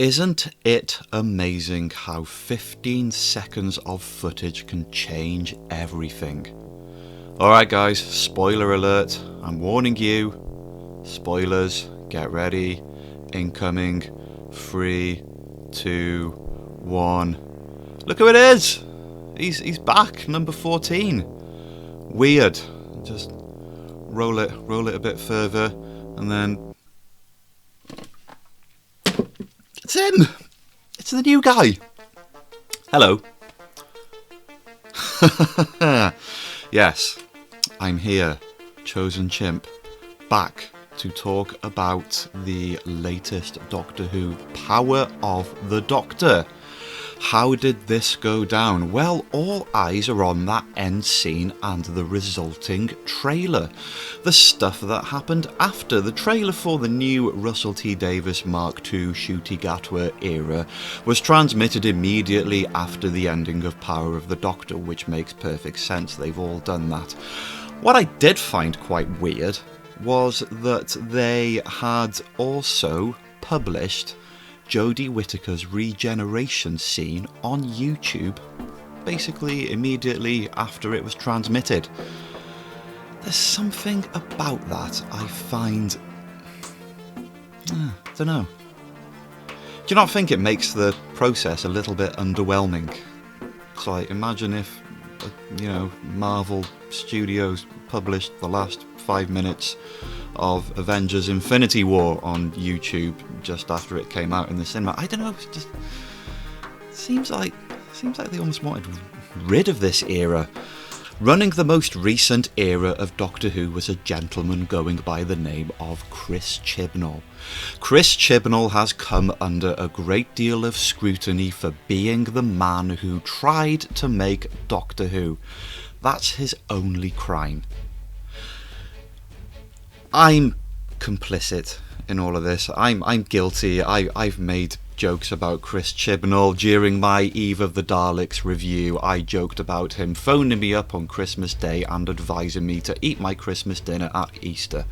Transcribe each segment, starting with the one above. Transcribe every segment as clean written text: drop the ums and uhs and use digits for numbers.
Isn't it amazing how 15 seconds of footage can change everything? Alright guys, spoiler alert, I'm warning you. Spoilers, get ready. Incoming. 3, 2, 1. Look who it is! He's back, number 14. Weird. Just roll it a bit further, and then it's him! It's the new guy! Hello. Yes, I'm here, Chosen Chimp, back to talk about the latest Doctor Who, Power of the Doctor. How did this go down? Well, all eyes are on that end scene and the resulting trailer. The stuff that happened after. The trailer for the new Russell T Davies Mark II Ncuti Gatwa era was transmitted immediately after the ending of Power of the Doctor, which makes perfect sense. They've all done that. What I did find quite weird was that they had also published Jody Whittaker's regeneration scene on YouTube basically immediately after it was transmitted. There's something about that I find... I don't know. Do you not think it makes the process a little bit underwhelming? So I imagine if, Marvel Studios published the last 5 minutes of Avengers Infinity War on YouTube just after it came out in the cinema. I don't know, it just seems like they almost wanted rid of this era. Running the most recent era of Doctor Who was a gentleman going by the name of Chris Chibnall. Chris Chibnall has come under a great deal of scrutiny for being the man who tried to make Doctor Who. That's his only crime. I'm complicit in all of this. I'm guilty. I've made jokes about Chris Chibnall during my Eve of the Daleks review. I joked about him phoning me up on Christmas Day and advising me to eat my Christmas dinner at Easter,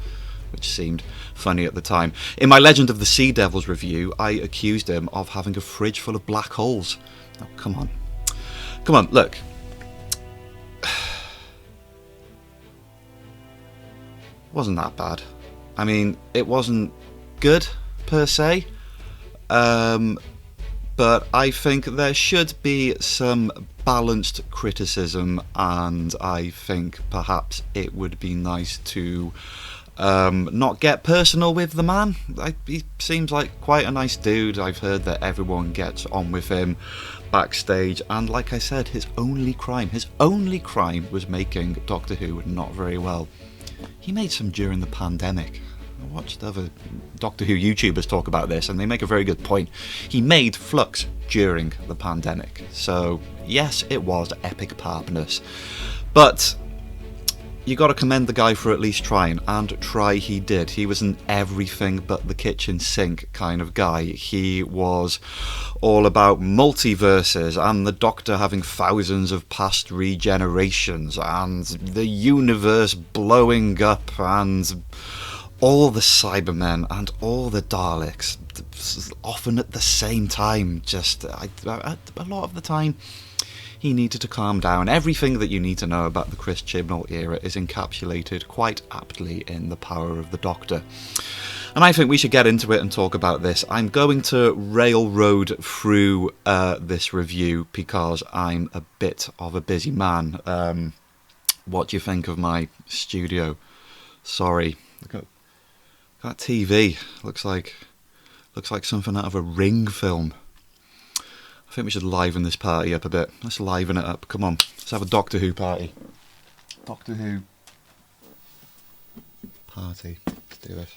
which seemed funny at the time. In my Legend of the Sea Devils review, I accused him of having a fridge full of black holes. Oh, come on, look. Wasn't that bad. I mean, it wasn't good per se, but I think there should be some balanced criticism, and I think perhaps it would be nice to not get personal with the man. He seems like quite a nice dude. I've heard that everyone gets on with him backstage, and like I said, his only crime was making Doctor Who not very well. He made some during the pandemic. I watched other Doctor Who YouTubers talk about this, and they make a very good point. He made Flux during the pandemic. So, yes, it was epic parpness. But you got to commend the guy for at least trying, and try he did. He was an everything but the kitchen sink kind of guy. He was all about multiverses and the Doctor having thousands of past regenerations and the universe blowing up and all the Cybermen and all the Daleks, often at the same time. Just a lot of the time he needed to calm down. Everything that you need to know about the Chris Chibnall era is encapsulated quite aptly in The Power of the Doctor. And I think we should get into it and talk about this. I'm going to railroad through this review because I'm a bit of a busy man. What do you think of my studio? Sorry. Look at that TV. Looks like something out of a Ring film. I think we should liven this party up a bit. Let's liven it up. Come on. Let's have a Doctor Who party. Doctor Who party. Let's do this.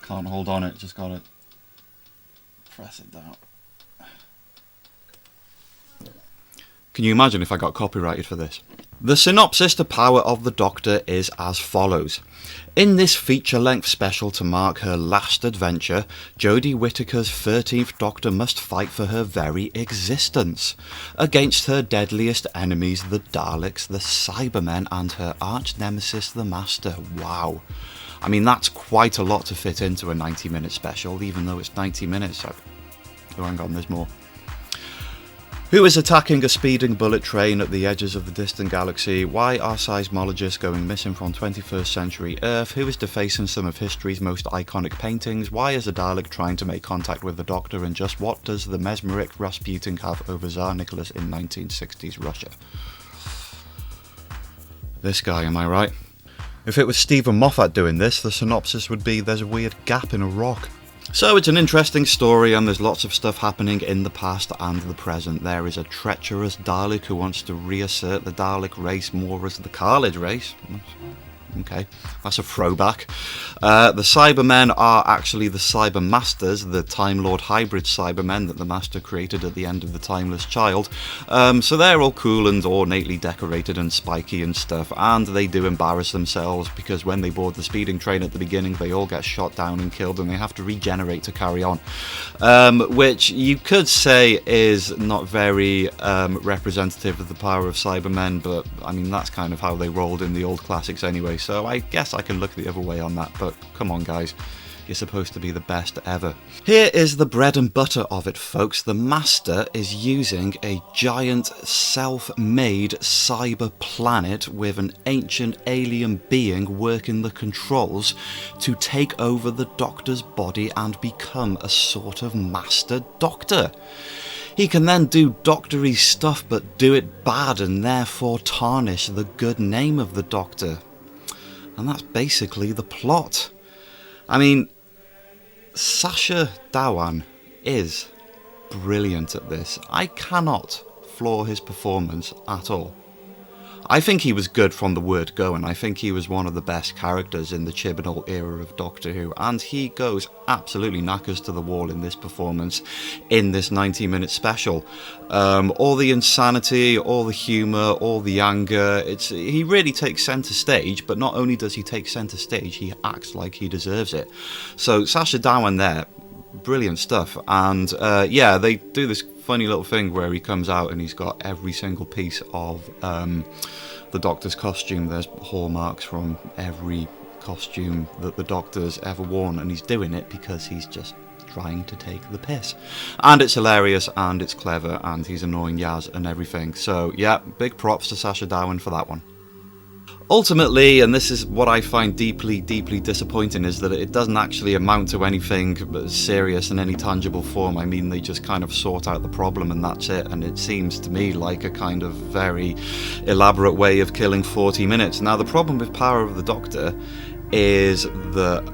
Can't hold on it, just gotta press it down. Can you imagine if I got copyrighted for this? The synopsis to Power of the Doctor is as follows. In this feature-length special to mark her last adventure, Jodie Whittaker's 13th Doctor must fight for her very existence. Against her deadliest enemies, the Daleks, the Cybermen, and her arch-nemesis, the Master. Wow. I mean, that's quite a lot to fit into a 90-minute special, even though it's 90 minutes. Oh, hang on, there's more. Who is attacking a speeding bullet train at the edges of the distant galaxy? Why are seismologists going missing from 21st century Earth? Who is defacing some of history's most iconic paintings? Why is a Dalek trying to make contact with the Doctor? And just what does the mesmeric Rasputin have over Tsar Nicholas in 1960s Russia? This guy, am I right? If it was Stephen Moffat doing this, the synopsis would be, there's a weird gap in a rock. So it's an interesting story, and there's lots of stuff happening in the past and the present. There is a treacherous Dalek who wants to reassert the Dalek race more as the Khalid race. Okay, that's a throwback. The Cybermen are actually the Cyber Masters, the Time Lord hybrid Cybermen that the Master created at the end of The Timeless Child. So they're all cool and ornately decorated and spiky and stuff, and they do embarrass themselves because when they board the speeding train at the beginning, they all get shot down and killed, and they have to regenerate to carry on. Which you could say is not very representative of the power of Cybermen, but I mean, that's kind of how they rolled in the old classics anyway. So I guess I can look the other way on that, but come on guys, you're supposed to be the best ever. Here is the bread and butter of it, folks. The Master is using a giant self-made cyber planet with an ancient alien being working the controls to take over the Doctor's body and become a sort of Master Doctor. He can then do doctory stuff but do it bad and therefore tarnish the good name of the Doctor. And that's basically the plot. I mean, Sacha Dhawan is brilliant at this. I cannot floor his performance at all. I think he was good from the word go, and I think he was one of the best characters in the Chibnall era of Doctor Who, and he goes absolutely knackers to the wall in this performance, in this 90-minute special. All the insanity, all the humour, all the anger, he really takes centre stage, but not only does he take centre stage, he acts like he deserves it. So Sacha Dhawan there, brilliant stuff. And yeah, they do this funny little thing where he comes out and he's got every single piece of the Doctor's costume. There's hallmarks from every costume that the Doctor's ever worn, and he's doing it because he's just trying to take the piss. And it's hilarious, and it's clever, and he's annoying Yaz and everything. So yeah, big props to Sacha Dhawan for that one. Ultimately, and this is what I find deeply, deeply disappointing, is that it doesn't actually amount to anything serious in any tangible form. I mean, they just kind of sort out the problem and that's it, and it seems to me like a kind of very elaborate way of killing 40 minutes. Now, the problem with Power of the Doctor is that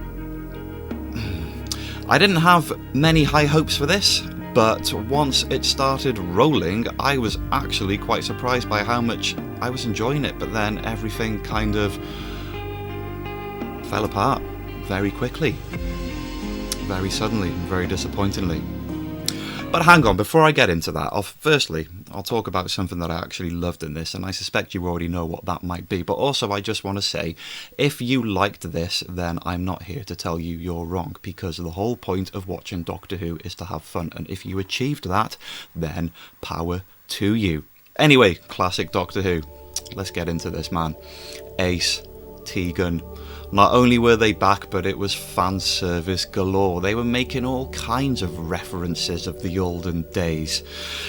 I didn't have many high hopes for this, but once it started rolling, I was actually quite surprised by how much I was enjoying it, but then everything kind of fell apart very quickly, very suddenly, and very disappointingly. But hang on, before I get into that, I'll talk about something that I actually loved in this, and I suspect you already know what that might be. But also, I just want to say, if you liked this, then I'm not here to tell you you're wrong, because the whole point of watching Doctor Who is to have fun, and if you achieved that, then power to you. Anyway, classic Doctor Who. Let's get into this, man. Ace, Tegan. Not only were they back, but it was fan service galore. They were making all kinds of references of the olden days.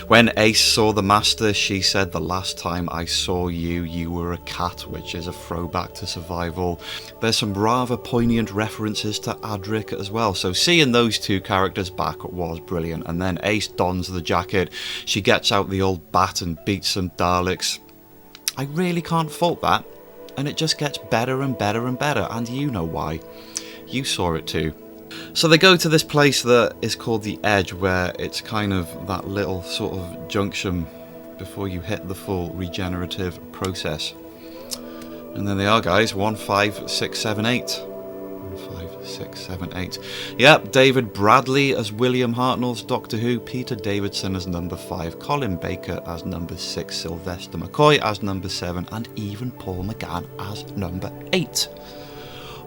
When Ace saw the Master, she said, "The last time I saw you, you were a cat," which is a throwback to Survival. There's some rather poignant references to Adric as well. So seeing those two characters back was brilliant. And then Ace dons the jacket. She gets out the old bat and beats some Daleks. I really can't fault that. And it just gets better and better and better, and you know why. You saw it too. So they go to this place that is called the Edge, where it's kind of that little sort of junction before you hit the full regenerative process. And then they are, guys. 1, 5, 6, 7, 8. 1, 5, 6, 7, 8. Yep, David Bradley as William Hartnell's Doctor Who, Peter Davidson as number 5, Colin Baker as number 6, Sylvester McCoy as number 7, and even Paul McGann as number 8.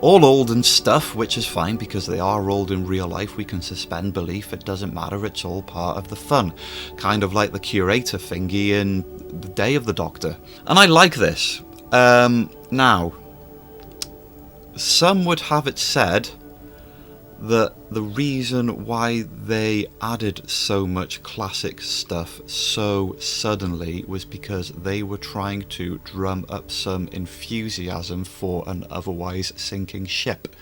All old and stuff, which is fine because they are old in real life. We can suspend belief, it doesn't matter, it's all part of the fun. Kind of like the curator thingy in The Day of the Doctor. And I like this. Now, some would have it said that the reason why they added so much classic stuff so suddenly was because they were trying to drum up some enthusiasm for an otherwise sinking ship.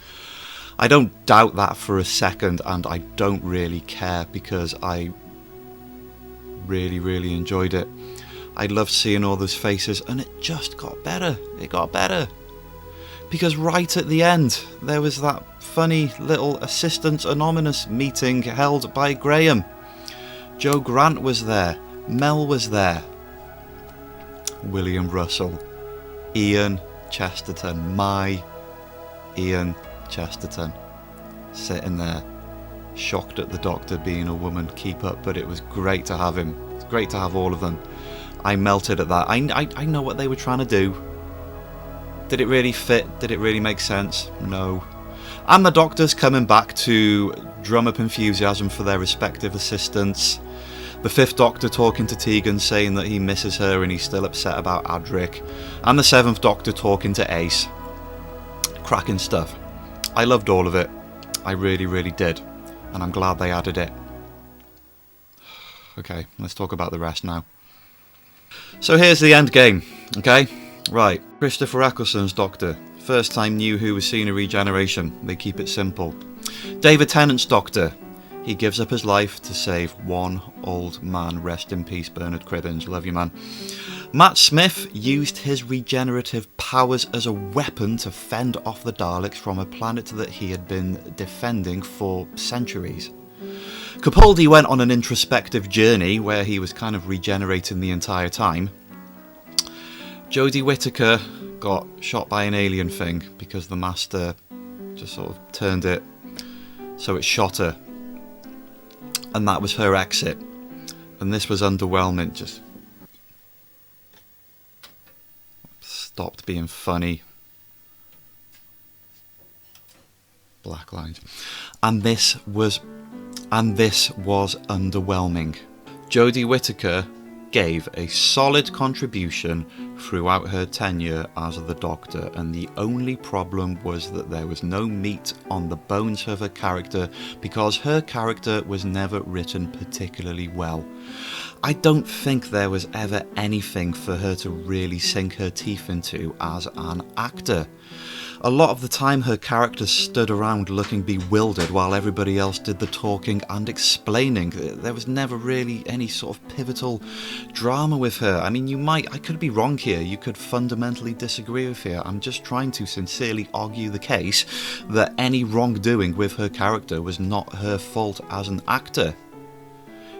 I don't doubt that for a second, and I don't really care because I really enjoyed it. I loved seeing all those faces, and it just got better. It got better. Because right at the end, there was that funny little Assistants Anonymous meeting held by Graham. Joe Grant was there. Mel was there. William Russell. Ian Chesterton. My Ian Chesterton. Sitting there, shocked at the Doctor being a woman. Keep up, but it was great to have him. It's great to have all of them. I melted at that. I know what they were trying to do. Did it really fit? Did it really make sense? No. And the Doctors coming back to drum up enthusiasm for their respective assistants. The 5th Doctor talking to Tegan saying that he misses her and he's still upset about Adric. And the 7th Doctor talking to Ace. Cracking stuff. I loved all of it. I really did. And I'm glad they added it. Okay, let's talk about the rest now. So here's the end game, okay? Right, Christopher Eccleston's Doctor. First time New Who has seen a regeneration. They keep it simple. David Tennant's Doctor. He gives up his life to save one old man. Rest in peace, Bernard Cribbins. Love you, man. Matt Smith used his regenerative powers as a weapon to fend off the Daleks from a planet that he had been defending for centuries. Capaldi went on an introspective journey where he was kind of regenerating the entire time. Jodie Whittaker got shot by an alien thing because the Master just sort of turned it so it shot her. And that was her exit. And this was underwhelming. Just stopped being funny. Black lines. And this was underwhelming. Jodie Whittaker gave a solid contribution throughout her tenure as the Doctor, and the only problem was that there was no meat on the bones of her character because her character was never written particularly well. I don't think there was ever anything for her to really sink her teeth into as an actor. A lot of the time her character stood around looking bewildered while everybody else did the talking and explaining. There was never really any sort of pivotal drama with her. I mean, I could be wrong here, you could fundamentally disagree with here. I'm just trying to sincerely argue the case that any wrongdoing with her character was not her fault as an actor.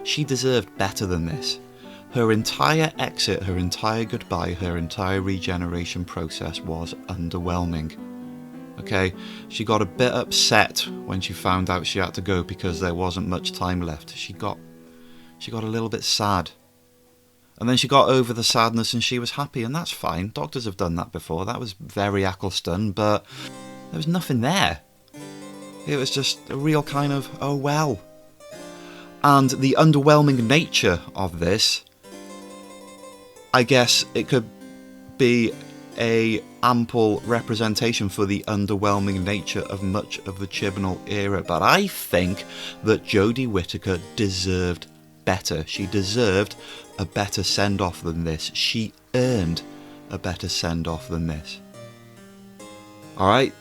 She deserved better than this. Her entire exit, her entire goodbye, her entire regeneration process was underwhelming. Okay, she got a bit upset when she found out she had to go because there wasn't much time left. She got a little bit sad. And then she got over the sadness and she was happy, and that's fine. Doctors have done that before. That was very Eccleston, but there was nothing there. It was just a real kind of, oh well. And the underwhelming nature of this, I guess it could be a ample representation for the underwhelming nature of much of the Chibnall era, but I think that Jodie Whittaker deserved better. She deserved a better send-off than this. She earned a better send-off than this. Alright?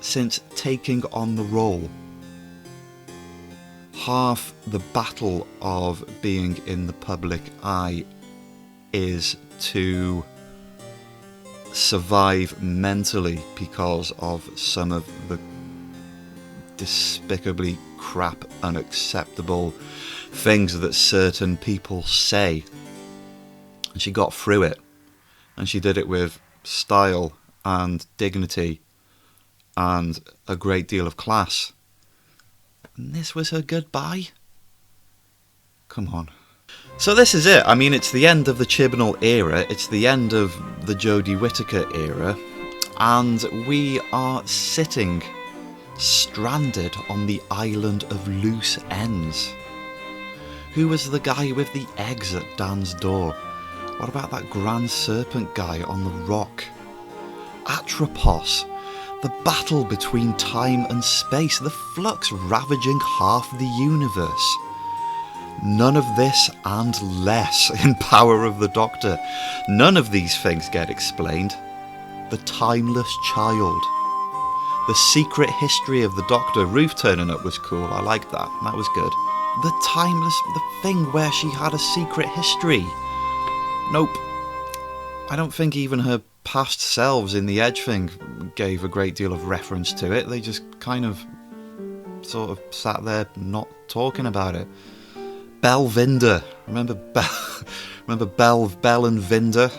Since taking on the role, half the battle of being in the public eye is to survive mentally because of some of the despicably crap, unacceptable things that certain people say. And she got through it, and she did it with style and dignity and a great deal of class. And this was her goodbye? Come on. So this is it. I mean, it's the end of the Chibnall era, it's the end of the Jody Whittaker era, and we are sitting stranded on the island of loose ends. Who was the guy with the eggs at Dan's door? What about that grand serpent guy on the rock? Atropos, the battle between time and space, the flux ravaging half the universe. None of this and less in Power of the Doctor. None of these things get explained. The timeless child. The secret history of the Doctor. Ruth turning up was cool. I liked that. That was good. The thing where she had a secret history. Nope. I don't think even her past selves in the Edge thing gave a great deal of reference to it. They just kind of sort of sat there not talking about it. Belvinder. Remember Bell and Vinder?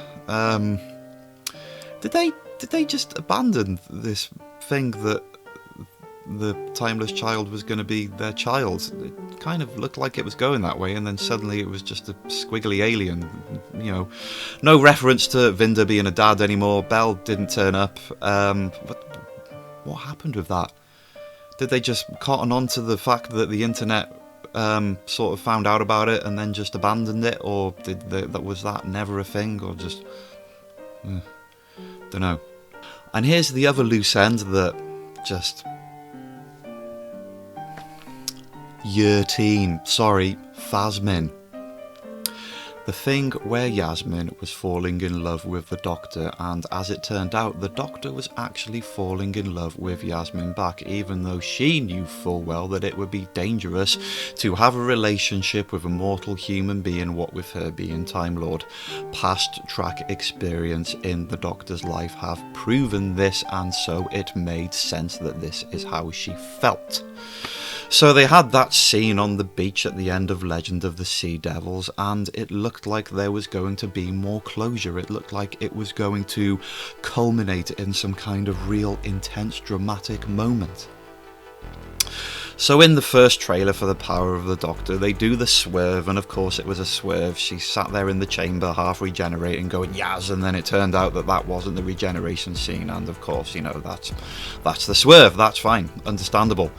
Did they just abandon this thing that the timeless child was going to be their child? It kind of looked like it was going that way, and then suddenly it was just a squiggly alien. You know, no reference to Vinder being a dad anymore. Bell didn't turn up. But what happened with that? Did they just cotton on to the fact that the internet sort of found out about it and then just abandoned it, or was that never a thing, or just don't know. And here's the other loose end that just year teen, sorry, Phasmin. The thing where Yasmin was falling in love with the Doctor, and as it turned out, the Doctor was actually falling in love with Yasmin back, even though she knew full well that it would be dangerous to have a relationship with a mortal human being, what with her being Time Lord. Past track experience in the Doctor's life have proven this, and so it made sense that this is how she felt. So they had that scene on the beach at the end of Legend of the Sea Devils, and it looked like there was going to be more closure. It looked like it was going to culminate in some kind of real intense dramatic moment. So in the first trailer for The Power of the Doctor, they do the swerve, and of course it was a swerve. She sat there in the chamber half regenerating going yas, and then it turned out that that wasn't the regeneration scene, and of course, you know, that's the swerve. That's fine, understandable.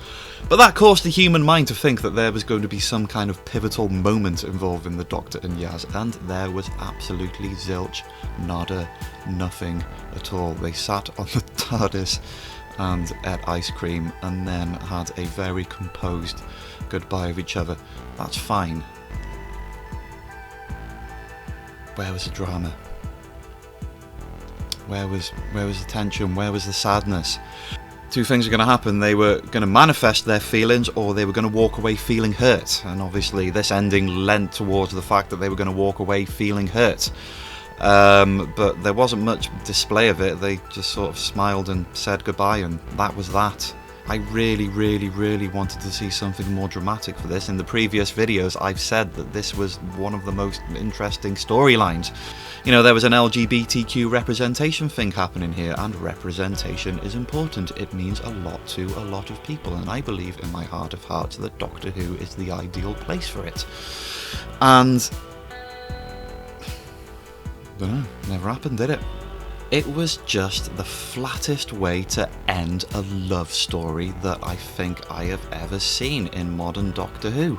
But that caused the human mind to think that there was going to be some kind of pivotal moment involving the Doctor and Yaz, and there was absolutely zilch, nada, nothing at all. They sat on the TARDIS and ate ice cream and then had a very composed goodbye of each other. That's fine. Where was the drama? Where was the tension? Where was the sadness? Two things are going to happen. They were going to manifest their feelings, or they were going to walk away feeling hurt. And obviously this ending lent towards the fact that they were going to walk away feeling hurt. But there wasn't much display of it. They just sort of smiled and said goodbye, and that was that. I really, really, really wanted to see something more dramatic for this. In the previous videos, I've said that this was one of the most interesting storylines. You know, there was an LGBTQ representation thing happening here, and representation is important. It means a lot to a lot of people, and I believe in my heart of hearts that Doctor Who is the ideal place for it. And dunno, never happened, did it? It was just the flattest way to end a love story that I think I have ever seen in modern Doctor Who.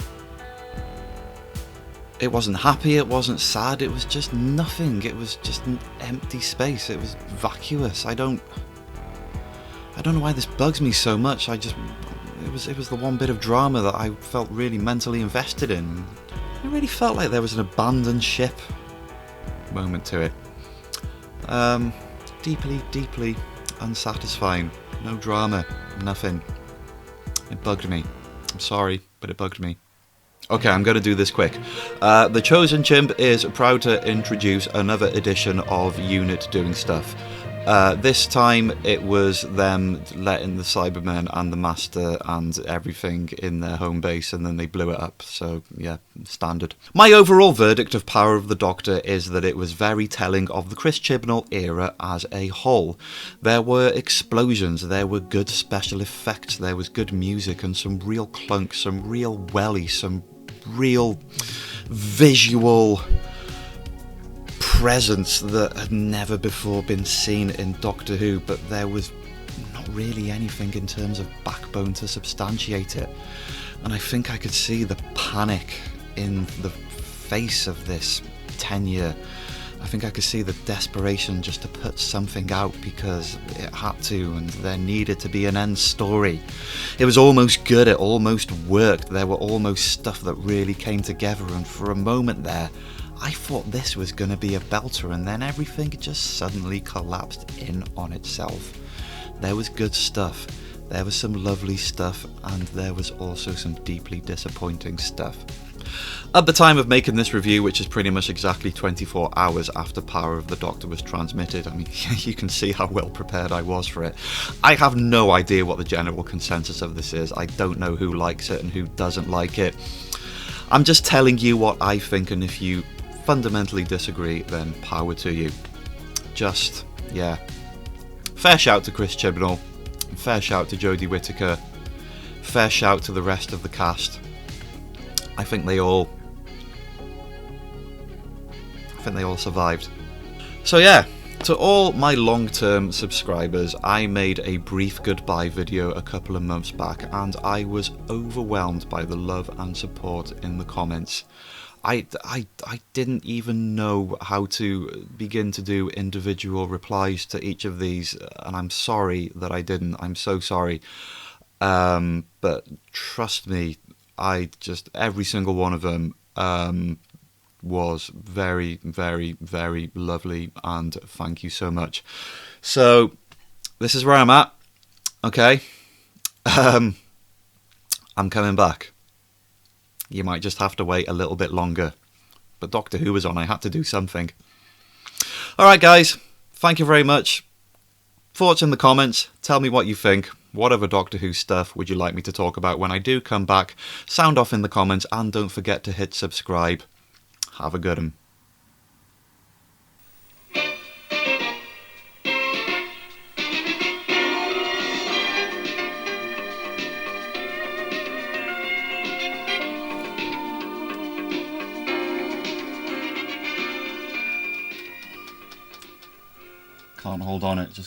It wasn't happy, it wasn't sad, it was just nothing. It was just an empty space. It was vacuous. I don't know why this bugs me so much. It was the one bit of drama that I felt really mentally invested in. It really felt like there was an abandoned ship moment to it. Deeply, deeply unsatisfying. No drama, nothing. It bugged me. I'm sorry, but it bugged me. Okay, I'm going to do this quick. The Chosen Chimp is proud to introduce another edition of Unit Doing Stuff. This time it was them letting the Cybermen and the Master and everything in their home base, and then they blew it up. So yeah, standard. My overall verdict of Power of the Doctor is that it was very telling of the Chris Chibnall era as a whole. There were explosions, there were good special effects, there was good music and some real clunk, some real welly, some real visual presence that had never before been seen in Doctor Who, but there was not really anything in terms of backbone to substantiate it. And I think I could see the panic in the face of this tenure. I think I could see the desperation just to put something out because it had to, and there needed to be an end story. It was almost good, it almost worked, there were almost stuff that really came together, and for a moment there I thought this was going to be a belter, and then everything just suddenly collapsed in on itself. There was good stuff, there was some lovely stuff, and there was also some deeply disappointing stuff. At the time of making this review, which is pretty much exactly 24 hours after Power of the Doctor was transmitted, I mean, you can see how well prepared I was for it. I have no idea what the general consensus of this is. I don't know who likes it and who doesn't like it. I'm just telling you what I think, and if you fundamentally disagree, then power to you. Just, yeah. Fair shout to Chris Chibnall. Fair shout to Jody Whittaker. Fair shout to the rest of the cast. I think they all survived. So yeah, to all my long-term subscribers, I made a brief goodbye video a couple of months back, and I was overwhelmed by the love and support in the comments. I didn't even know how to begin to do individual replies to each of these, and I'm sorry that I didn't. I'm so sorry. But trust me, every single one of them was very, very, very lovely, and thank you so much. So this is where I'm at. Okay. I'm coming back. You might just have to wait a little bit longer. But Doctor Who was on, I had to do something. Alright guys, thank you very much. Thoughts in the comments, tell me what you think. What other Doctor Who stuff would you like me to talk about when I do come back? Sound off in the comments, and don't forget to hit subscribe. Have a good one. Can't hold on it, just